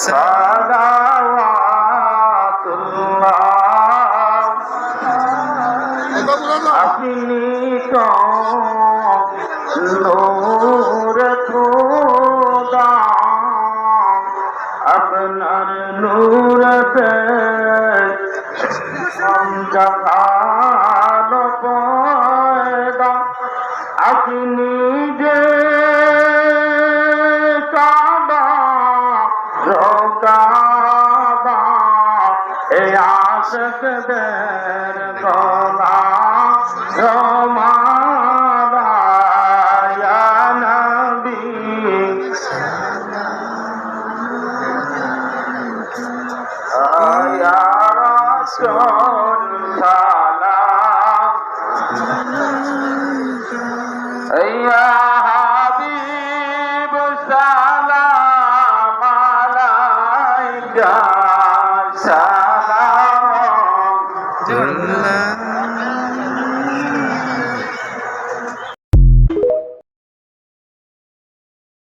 সালাওয়াতুল্লাহ আপনি তো নূর খোদা আপনার নূরতে জাহান পয়দা আপনি যে কাবা রোকাবা এ আশকদের গলা রমালা ইয়া নবী ইয়া রাসূল সালাম ইয়া